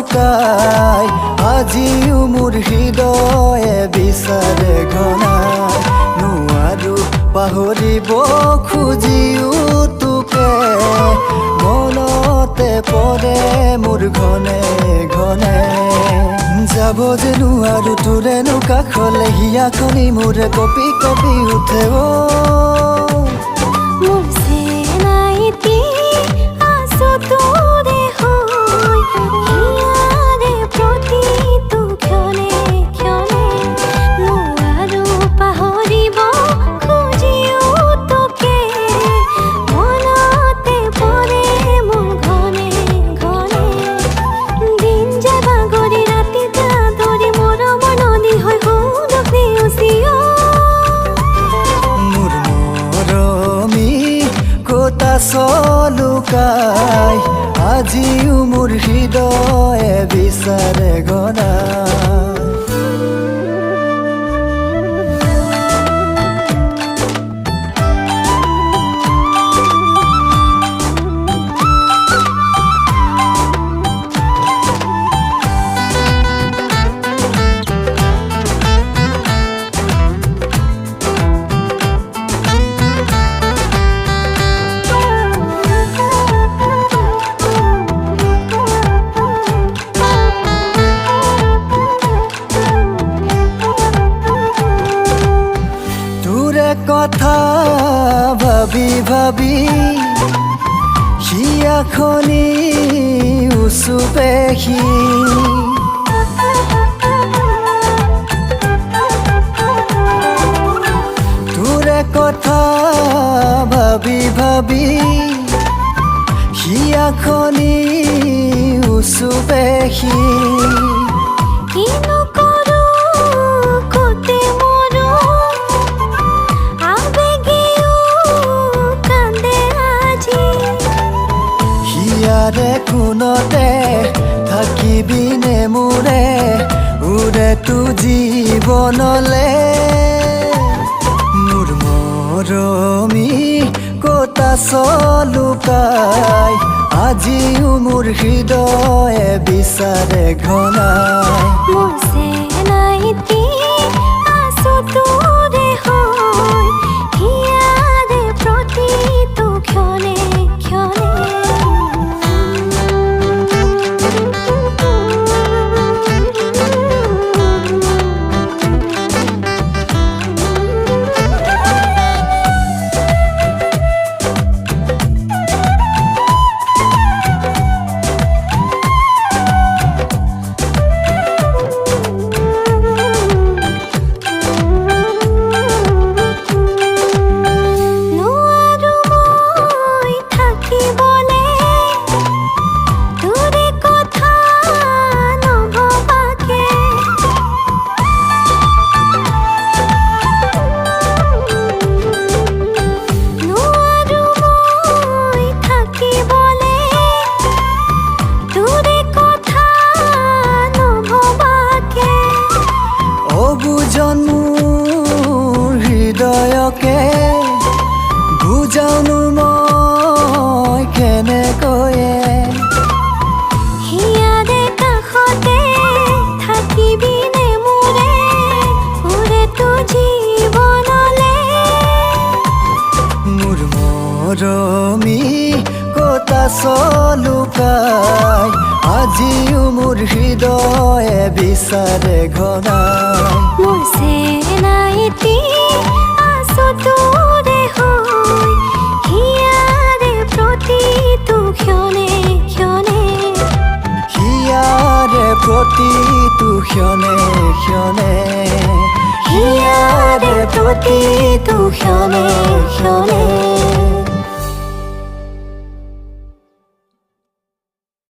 লুকাই আজিও মোৰ হৃদয়ে বিচাৰে ঘনাই নোৱাৰো পাহৰিব খুজিও তোকে মনতে পৰে মোৰ ঘনে ঘনে যাব যে নোৱাৰো তোৰেনো কাষলে হিয়াখনি মোৰে কপি কপি উঠে লুকাই আজিও মোৰ হৃদয়ে বিচাৰে ঘনাই কথা ভাবি ভাবি হিয়াখনি উচুপেহি তোৰে কথা ভাবি ভাবি হিয়াখনি উচুপেহি কোনতে থাকিবিনে মোৰে উৰে তু জীৱনলে মোৰ মৰমী ক'ত আছ লুকাই আজিও মোৰ হৃদয়ে বিচাৰে ঘনাই হৃদয়কে বুজাওনো মই কেনেকৈয়ে হিয়াৰে কাষতে থাকিবিনে মোৰে উৰে তু জীৱনলে মোৰ মৰমী ক'ত আছ লুকাই আজিও মোৰ হৃদয়ে বিচাৰে ঘনাই মোৰ চেনাইতি আছো তোৰে হৈ হিয়াৰে প্ৰতিটো ক্ষণে ক্ষণে হিয়াৰে প্ৰতিটো ক্ষণে ক্ষণে হিয়াৰে প্ৰতিটো ক্ষণে ক্ষণে